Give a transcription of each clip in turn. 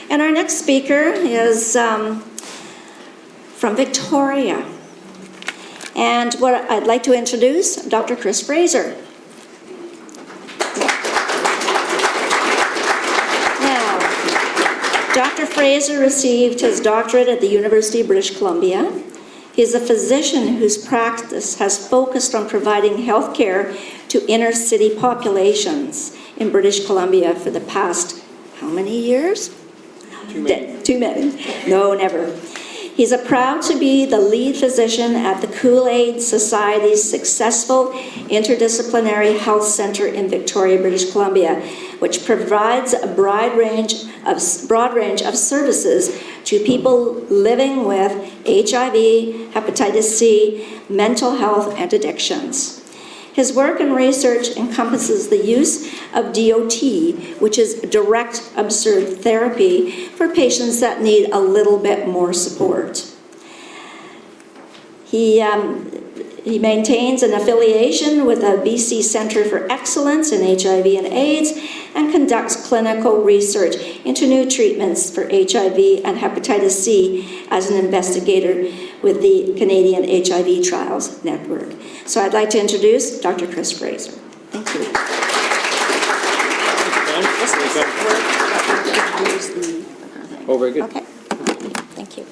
And our next speaker is from Victoria. And what I'd like to introduce, Dr. Chris Fraser. Now, Dr. Fraser received his doctorate at the University of British Columbia. He is a physician whose practice has focused on providing health care to inner city populations in British Columbia for the past, how many years? Too many. No, never. He's proud to be the lead physician at the Kool-Aid Society's successful interdisciplinary health center in Victoria, British Columbia, which provides a broad range of services to people living with HIV, hepatitis C, mental health, and addictions. His work and research encompasses the use of DOT, which is direct observed therapy for patients that need a little bit more support. He maintains an affiliation with the BC Centre for Excellence in HIV and AIDS and conducts clinical research into new treatments for HIV and hepatitis C as an investigator with the Canadian HIV Trials Network. So I'd like to introduce Dr. Chris Fraser. Thank you. Oh, very good. Okay. Thank you.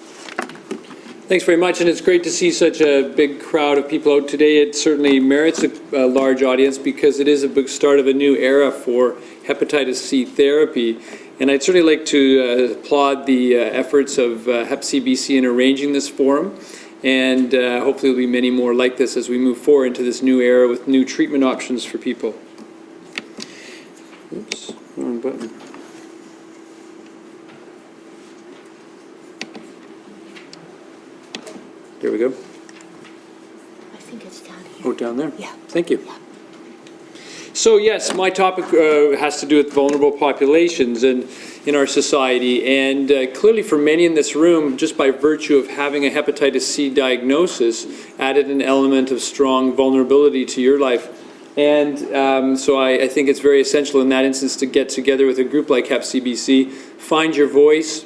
Thanks very much, and it's great to see such a big crowd of people out today. It certainly merits a large audience because it is a big start of a new era for hepatitis C therapy. And I'd certainly like to applaud the efforts of HepCBC in arranging this forum. And hopefully there'll be many more like this as we move forward into this new era with new treatment options for people. Oops, wrong button. There we go. I think it's down here. Oh, down there? Yeah. Thank you. Yeah. So yes, my topic has to do with vulnerable populations in our society, and clearly for many in this room, just by virtue of having a hepatitis C diagnosis, added an element of strong vulnerability to your life. And so I think it's very essential in that instance to get together with a group like HepCBC, find your voice,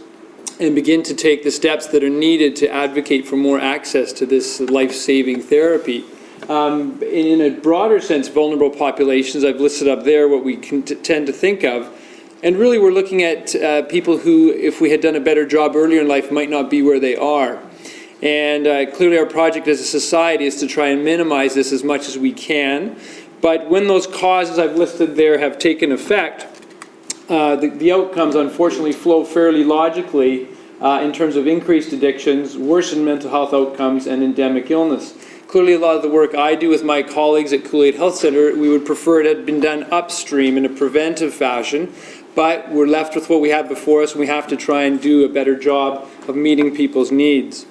and begin to take the steps that are needed to advocate for more access to this life-saving therapy. In a broader sense, vulnerable populations, I've listed up there what we can tend to think of. And really we're looking at people who, if we had done a better job earlier in life, might not be where they are. And clearly our project as a society is to try and minimize this as much as we can. But when those causes I've listed there have taken effect, the outcomes unfortunately flow fairly logically in terms of increased addictions, worsened mental health outcomes, and endemic illness. Clearly a lot of the work I do with my colleagues at Kool-Aid Health Center, we would prefer it had been done upstream in a preventive fashion, but we're left with what we have before us and we have to try and do a better job of meeting people's needs.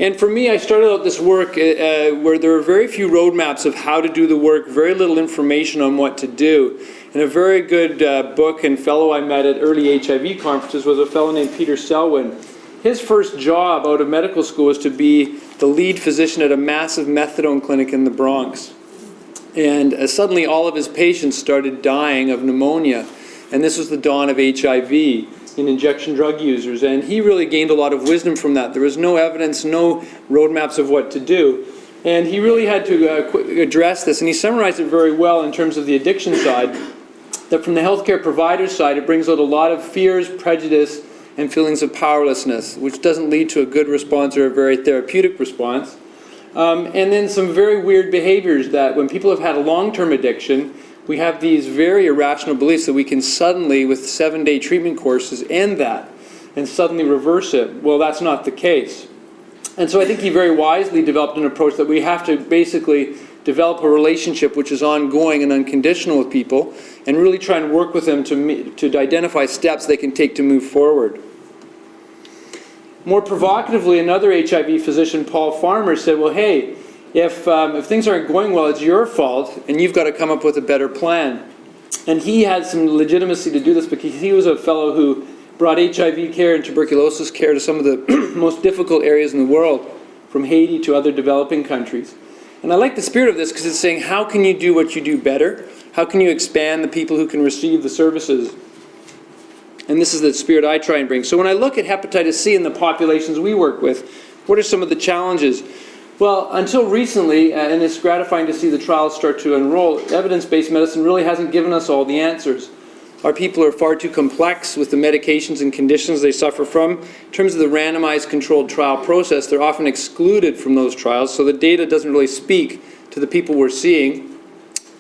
And for me, I started out this work where there are very few roadmaps of how to do the work, very little information on what to do. And a very good book and fellow I met at early HIV conferences was a fellow named Peter Selwyn. His first job out of medical school was to be the lead physician at a massive methadone clinic in the Bronx. And suddenly all of his patients started dying of pneumonia. And this was the dawn of HIV in injection drug users. And he really gained a lot of wisdom from that. There was no evidence, no roadmaps of what to do. And he really had to address this. And he summarized it very well in terms of the addiction side. That from the healthcare provider side, it brings out a lot of fears, prejudice, and feelings of powerlessness, which doesn't lead to a good response or a very therapeutic response. And then some very weird behaviors that when people have had a long-term addiction, we have these very irrational beliefs that we can suddenly, with 7-day treatment courses, end that and suddenly reverse it. Well, that's not the case. And so I think he very wisely developed an approach that we have to basically develop a relationship which is ongoing and unconditional with people and really try and work with them to identify steps they can take to move forward. More provocatively, another HIV physician, Paul Farmer, said, well, hey, if things aren't going well, it's your fault, and you've got to come up with a better plan. And he had some legitimacy to do this because he was a fellow who brought HIV care and tuberculosis care to some of the most difficult areas in the world, from Haiti to other developing countries. And I like the spirit of this because it's saying, how can you do what you do better? How can you expand the people who can receive the services? And this is the spirit I try and bring. So when I look at hepatitis C in the populations we work with, what are some of the challenges? Well, until recently, and it's gratifying to see the trials start to enroll, evidence-based medicine really hasn't given us all the answers. Our people are far too complex with the medications and conditions they suffer from. In terms of the randomized controlled trial process, they're often excluded from those trials, so the data doesn't really speak to the people we're seeing.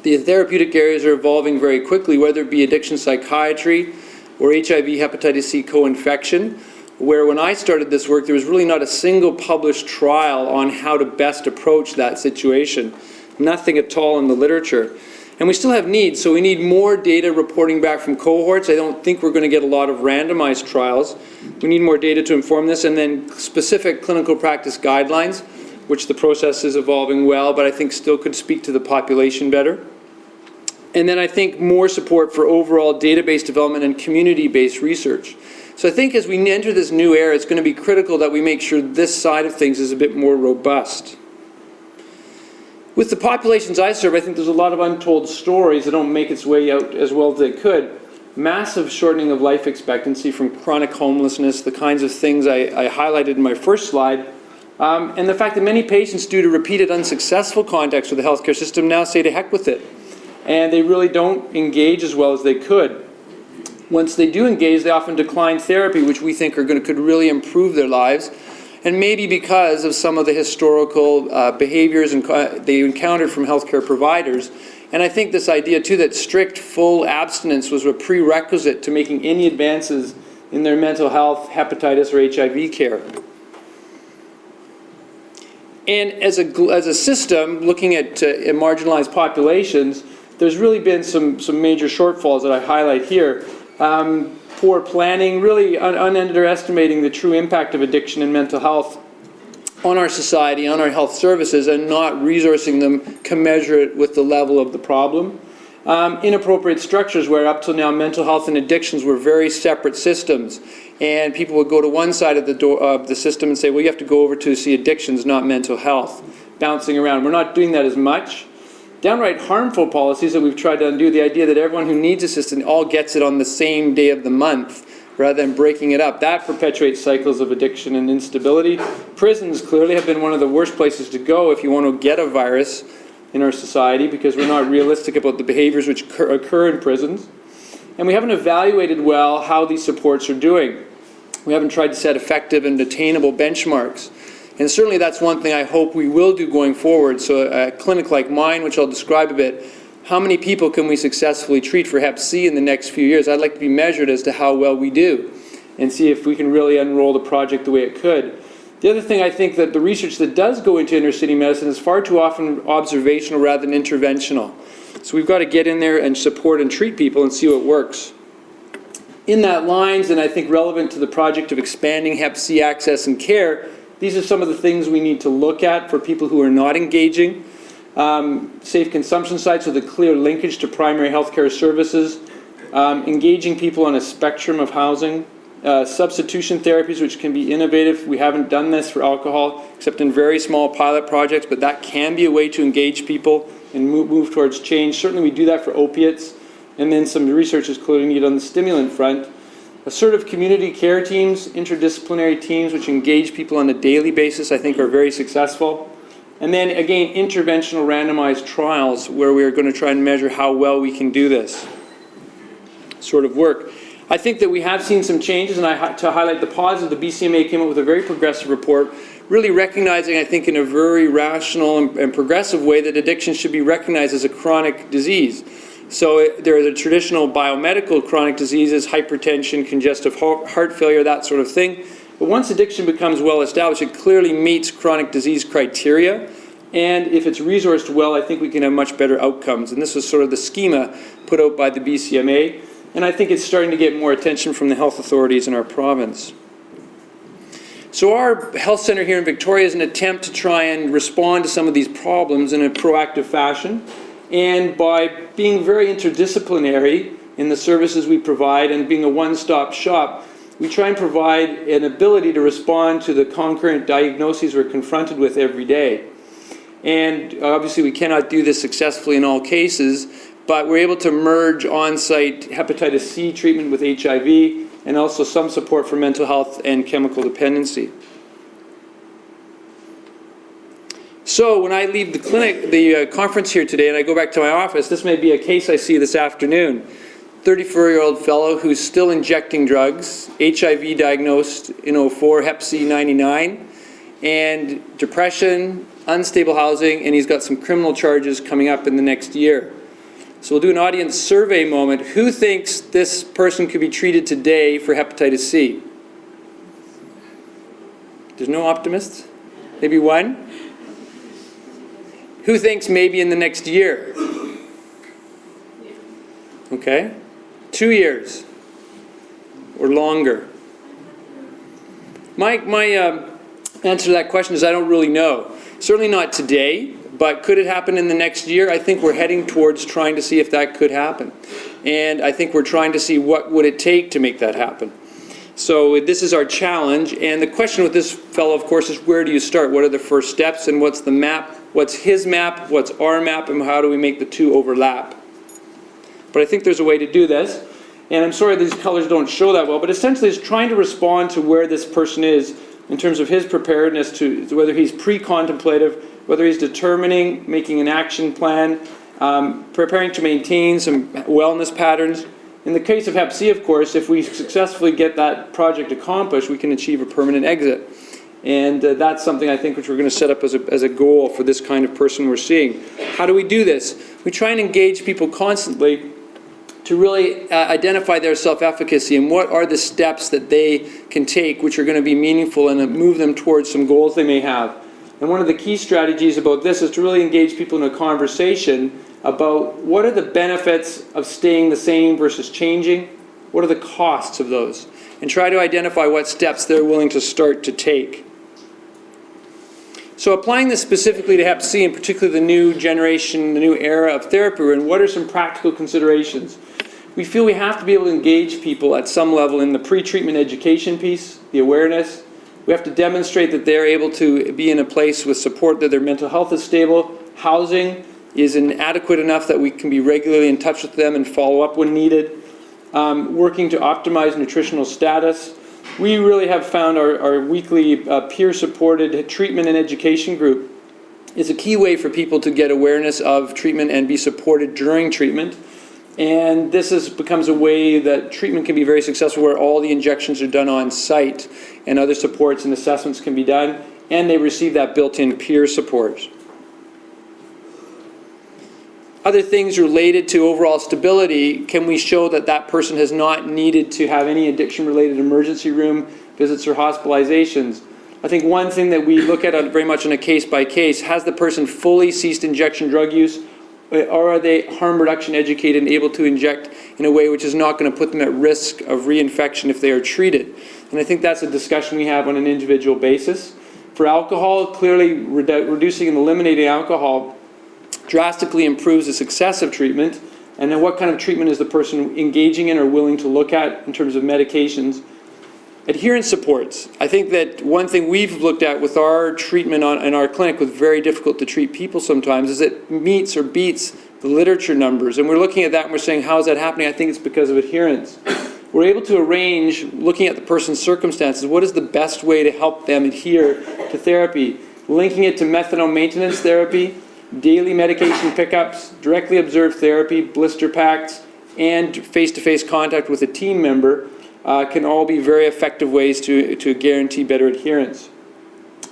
The therapeutic areas are evolving very quickly, whether it be addiction psychiatry or HIV hepatitis C co-infection, where when I started this work, there was really not a single published trial on how to best approach that situation. Nothing at all in the literature. And we still have needs, so we need more data reporting back from cohorts. I don't think we're going to get a lot of randomized trials. We need more data to inform this, and then specific clinical practice guidelines, which the process is evolving well, but I think still could speak to the population better. And then I think more support for overall database development and community-based research. So I think as we enter this new era, it's going to be critical that we make sure this side of things is a bit more robust. With the populations I serve, I think there's a lot of untold stories that don't make its way out as well as they could. Massive shortening of life expectancy from chronic homelessness, the kinds of things I highlighted in my first slide, and the fact that many patients, due to repeated unsuccessful contacts with the healthcare system, now say to heck with it. And they really don't engage as well as they could. Once they do engage, they often decline therapy, which we think could really improve their lives. And maybe because of some of the historical behaviors they encountered from healthcare providers. And I think this idea, too, that strict full abstinence was a prerequisite to making any advances in their mental health, hepatitis, or HIV care. And as a system, looking at marginalized populations, there's really been some major shortfalls that I highlight here. Poor planning, really underestimating the true impact of addiction and mental health on our society, on our health services, and not resourcing them commensurate with the level of the problem. Inappropriate structures where up till now mental health and addictions were very separate systems, and people would go to one side of the system and say, well, you have to go over to see addictions, not mental health, bouncing around. We're not doing that as much. Downright harmful policies that we've tried to undo, the idea that everyone who needs assistance all gets it on the same day of the month rather than breaking it up. That perpetuates cycles of addiction and instability. Prisons clearly have been one of the worst places to go if you want to get a virus in our society, because we're not realistic about the behaviors which occur in prisons. And we haven't evaluated well how these supports are doing. We haven't tried to set effective and attainable benchmarks. And certainly that's one thing I hope we will do going forward. So a clinic like mine, which I'll describe a bit, how many people can we successfully treat for Hep C in the next few years? I'd like to be measured as to how well we do and see if we can really unroll the project the way it could. The other thing, I think that the research that does go into inner city medicine is far too often observational rather than interventional. So we've got to get in there and support and treat people and see what works. In that lines, and I think relevant to the project of expanding Hep C access and care, these are some of the things we need to look at for people who are not engaging. Safe consumption sites with a clear linkage to primary healthcare services, engaging people on a spectrum of housing, substitution therapies, which can be innovative. We haven't done this for alcohol except in very small pilot projects, but that can be a way to engage people and move towards change. Certainly we do that for opiates, and then some research is clearly needed on the stimulant front. Assertive community care teams, interdisciplinary teams which engage people on a daily basis, I think are very successful. And then again, interventional randomized trials where we are going to try and measure how well we can do this sort of work. I think that we have seen some changes, and to highlight the positive, the BCMA came up with a very progressive report, really recognizing, I think, in a very rational and progressive way that addiction should be recognized as a chronic disease. So there are the traditional biomedical chronic diseases, hypertension, congestive heart failure, that sort of thing. But once addiction becomes well established, it clearly meets chronic disease criteria. And if it's resourced well, I think we can have much better outcomes. And this was sort of the schema put out by the BCMA. And I think it's starting to get more attention from the health authorities in our province. So our health center here in Victoria is an attempt to try and respond to some of these problems in a proactive fashion. And by being very interdisciplinary in the services we provide and being a one-stop shop, we try and provide an ability to respond to the concurrent diagnoses we're confronted with every day. And obviously we cannot do this successfully in all cases, but we're able to merge on-site hepatitis C treatment with HIV and also some support for mental health and chemical dependency. So when I leave the clinic, the conference here today, and I go back to my office, this may be a case I see this afternoon. 34-year-old fellow who's still injecting drugs, HIV diagnosed in 04, Hep C 99, and depression, unstable housing, and he's got some criminal charges coming up in the next year. So we'll do an audience survey moment. Who thinks this person could be treated today for hepatitis C? There's no optimists? Maybe one? Who thinks maybe in the next year? Okay. 2 years or longer. My answer to that question is I don't really know. Certainly not today, but could it happen in the next year? I think we're heading towards trying to see if that could happen. And I think we're trying to see what would it take to make that happen. So this is our challenge. And the question with this fellow, of course, is where do you start? What are the first steps? And what's the map? What's his map? What's our map? And how do we make the two overlap? But I think there's a way to do this. And I'm sorry these colors don't show that well, but essentially it's trying to respond to where this person is in terms of his preparedness to whether he's pre-contemplative, whether he's determining, making an action plan, preparing to maintain some wellness patterns. In the case of Hep C, of course, if we successfully get that project accomplished, we can achieve a permanent exit. And that's something I think which we're going to set up as a goal for this kind of person we're seeing. How do we do this? We try and engage people constantly to really identify their self-efficacy and what are the steps that they can take which are going to be meaningful and move them towards some goals they may have. And one of the key strategies about this is to really engage people in a conversation about what are the benefits of staying the same versus changing, what are the costs of those, and try to identify what steps they're willing to start to take. So applying this specifically to Hep C, and particularly the new generation, the new era of therapy, and what are some practical considerations? We feel we have to be able to engage people at some level in the pre-treatment education piece, the awareness. We have to demonstrate that they're able to be in a place with support, that their mental health is stable, housing is adequate enough that we can be regularly in touch with them and follow up when needed, working to optimize nutritional status. We really have found our weekly peer-supported treatment and education group is a key way for people to get awareness of treatment and be supported during treatment. And this becomes a way that treatment can be very successful where all the injections are done on site and other supports and assessments can be done, and they receive that built-in peer support. Other things related to overall stability, can we show that that person has not needed to have any addiction-related emergency room visits or hospitalizations? I think one thing that we look at very much on a case-by-case, has the person fully ceased injection drug use, or are they harm reduction educated and able to inject in a way which is not going to put them at risk of reinfection if they are treated? And I think that's a discussion we have on an individual basis. For alcohol, clearly reducing and eliminating alcohol drastically improves the success of treatment. And then what kind of treatment is the person engaging in or willing to look at in terms of medications? Adherence supports. I think that one thing we've looked at with our treatment in our clinic with very difficult to treat people sometimes is it meets or beats the literature numbers. And we're looking at that and we're saying, how is that happening? I think it's because of adherence. We're able to arrange, looking at the person's circumstances, what is the best way to help them adhere to therapy? Linking it to methadone maintenance therapy, daily medication pickups, directly observed therapy, blister packs, and face-to-face contact with a team member can all be very effective ways to guarantee better adherence.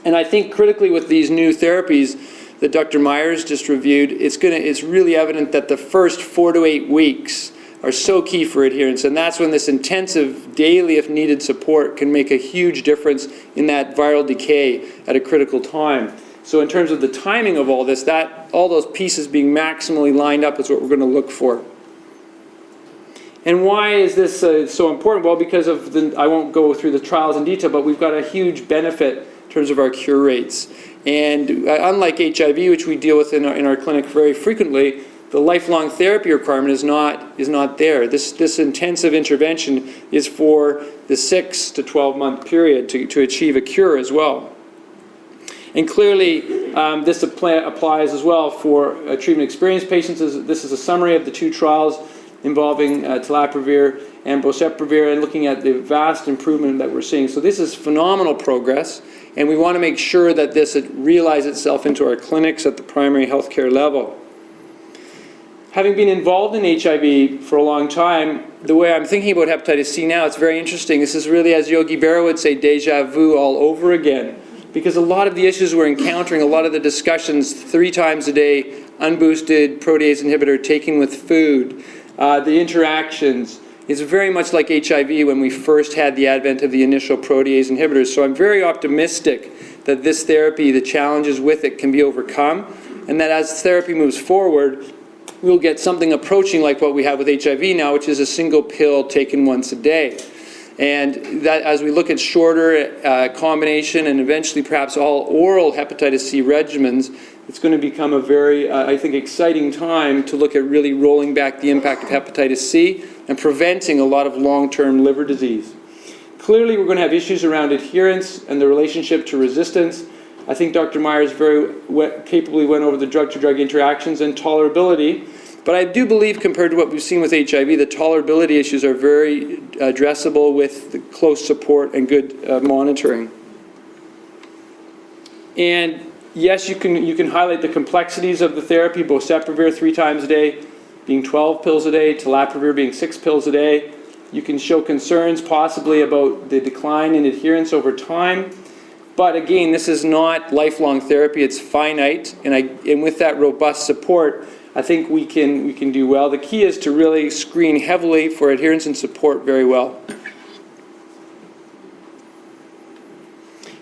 And I think critically with these new therapies that Dr. Myers just reviewed, it's really evident that the first 4 to 8 weeks are so key for adherence, and that's when this intensive daily, if needed, support can make a huge difference in that viral decay at a critical time. So in terms of the timing of all this, all those pieces being maximally lined up is what we're going to look for. And why is this so important? Well, because of I won't go through the trials in detail, but we've got a huge benefit in terms of our cure rates. And unlike HIV, which we deal with in our clinic very frequently, the lifelong therapy requirement is not there. This intensive intervention is for the 6 to 12 month period to achieve a cure as well. And clearly, this applies as well for treatment-experienced patients. This is a summary of the 2 trials involving telaprevir and boceprevir, and looking at the vast improvement that we're seeing. So this is phenomenal progress, and we want to make sure that this realizes itself into our clinics at the primary healthcare level. Having been involved in HIV for a long time, the way I'm thinking about hepatitis C now, it's very interesting. This is really, as Yogi Berra would say, deja vu all over again. Because a lot of the issues we're encountering, a lot of the discussions 3 times a day, unboosted protease inhibitor taken with food, the interactions, is very much like HIV when we first had the advent of the initial protease inhibitors. So I'm very optimistic that this therapy, the challenges with it, can be overcome, and that as therapy moves forward, we'll get something approaching like what we have with HIV now, which is a single pill taken once a day. And that, as we look at shorter combination and eventually perhaps all oral hepatitis C regimens, it's going to become a very, I think, exciting time to look at really rolling back the impact of hepatitis C and preventing a lot of long-term liver disease. Clearly, we're going to have issues around adherence and the relationship to resistance. I think Dr. Myers very capably went over the drug-to-drug interactions and tolerability. But I do believe, compared to what we've seen with HIV, the tolerability issues are very addressable with the close support and good monitoring. And yes, you can highlight the complexities of the therapy, boceprevir 3 times a day, being 12 pills a day, telaprevir being 6 pills a day. You can show concerns possibly about the decline in adherence over time. But again, this is not lifelong therapy, it's finite, and with that robust support, I think we can do well. The key is to really screen heavily for adherence and support very well.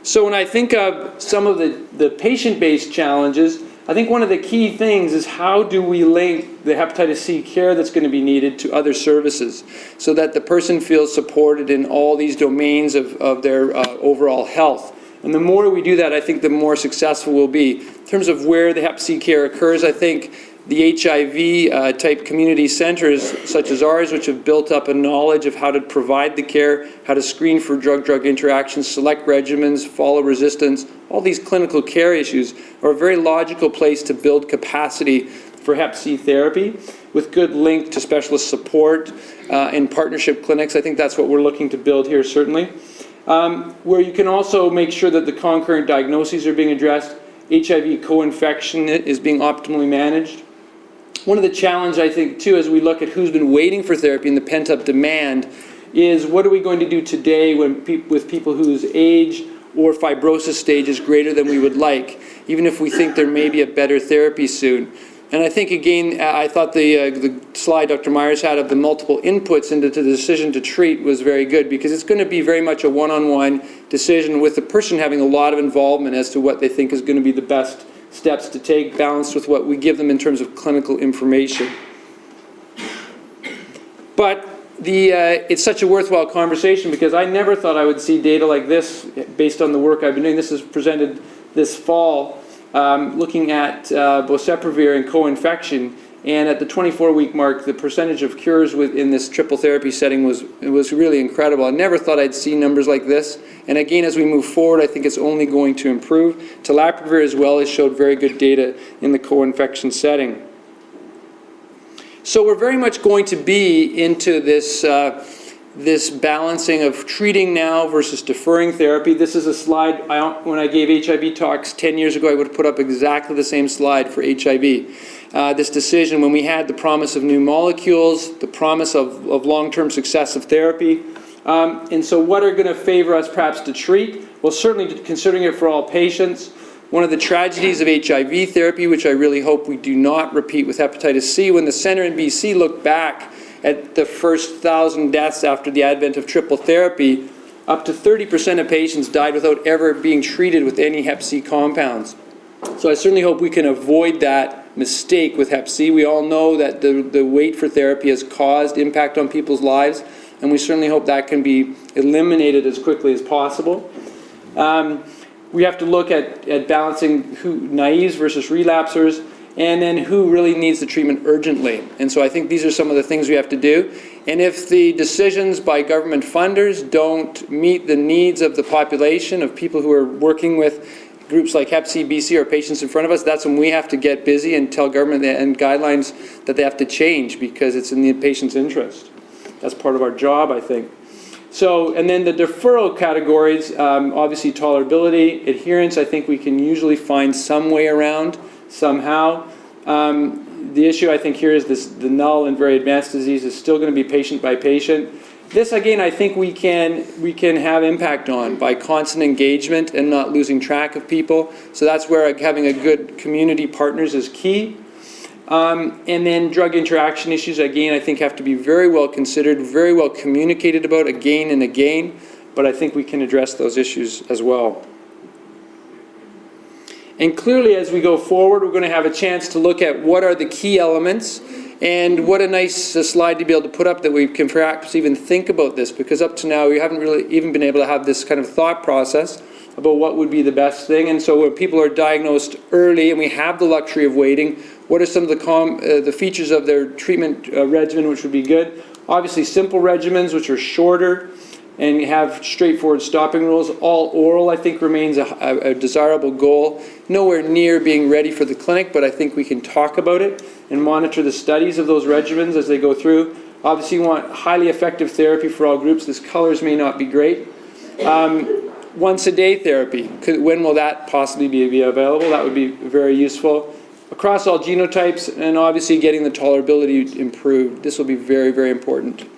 So when I think of some of the patient-based challenges, I think one of the key things is how do we link the hepatitis C care that's going to be needed to other services so that the person feels supported in all these domains of their overall health. And the more we do that, I think the more successful we'll be. In terms of where the hep C care occurs, I think the HIV type community centers such as ours, which have built up a knowledge of how to provide the care, how to screen for drug-drug interactions, select regimens, follow resistance, all these clinical care issues are a very logical place to build capacity for hep C therapy with good link to specialist support and partnership clinics. I think that's what we're looking to build here, certainly. Where you can also make sure that the concurrent diagnoses are being addressed, HIV co-infection is being optimally managed. One of the challenges, I think, too, as we look at who's been waiting for therapy and the pent-up demand, is what are we going to do today with people whose age or fibrosis stage is greater than we would like, even if we think there may be a better therapy soon. And I think, again, I thought the slide Dr. Myers had of the multiple inputs into the decision to treat was very good, because it's going to be very much a one-on-one decision with the person having a lot of involvement as to what they think is going to be the best steps to take, balanced with what we give them in terms of clinical information. But it's such a worthwhile conversation, because I never thought I would see data like this based on the work I've been doing. This is presented this fall, looking at boceprevir and co-infection, and at the 24-week mark, the percentage of cures in this triple therapy setting was really incredible. I never thought I'd see numbers like this, and again, as we move forward, I think it's only going to improve. Telaprevir as well has showed very good data in the co-infection setting. So we're very much going to be into this this balancing of treating now versus deferring therapy. This is a slide, when I gave HIV talks 10 years ago, I would have put up exactly the same slide for HIV. This decision when we had the promise of new molecules, the promise of long-term success of therapy. And so what are going to favor us perhaps to treat? Well, certainly considering it for all patients. One of the tragedies of HIV therapy, which I really hope we do not repeat with hepatitis C, when the center in BC looked back at the first 1,000 deaths after the advent of triple therapy, up to 30% of patients died without ever being treated with any hep C compounds. So I certainly hope we can avoid that mistake with hep C. We all know that the wait for therapy has caused impact on people's lives, and we certainly hope that can be eliminated as quickly as possible. We have to look at balancing naives versus relapsers, and then who really needs the treatment urgently. And so I think these are some of the things we have to do. And if the decisions by government funders don't meet the needs of the population, of people who are working with groups like HepCBC or patients in front of us, that's when we have to get busy and tell government and guidelines that they have to change because it's in the patient's interest. That's part of our job, I think. So, and then the deferral categories, obviously tolerability, adherence, I think we can usually find some way around somehow. The issue I think here is the null and very advanced disease is still going to be patient by patient. This again, I think we can have impact on by constant engagement and not losing track of people. So that's where having a good community partners is key. And then drug interaction issues, again, I think have to be very well considered, very well communicated about again and again, but I think we can address those issues as well. And clearly, as we go forward, we're going to have a chance to look at what are the key elements, and what a nice slide to be able to put up that we can perhaps even think about this, because up to now we haven't really even been able to have this kind of thought process about what would be the best thing. And so when people are diagnosed early and we have the luxury of waiting, what are some of the features of their treatment regimen which would be good? Obviously simple regimens which are shorter and have straightforward stopping rules. All oral I think remains a desirable goal. Nowhere near being ready for the clinic, but I think we can talk about it and monitor the studies of those regimens as they go through. Obviously you want highly effective therapy for all groups. This colors may not be great. Once a day therapy, when will that possibly be available? That would be very useful. Across all genotypes, and obviously getting the tolerability improved. This will be very, very important.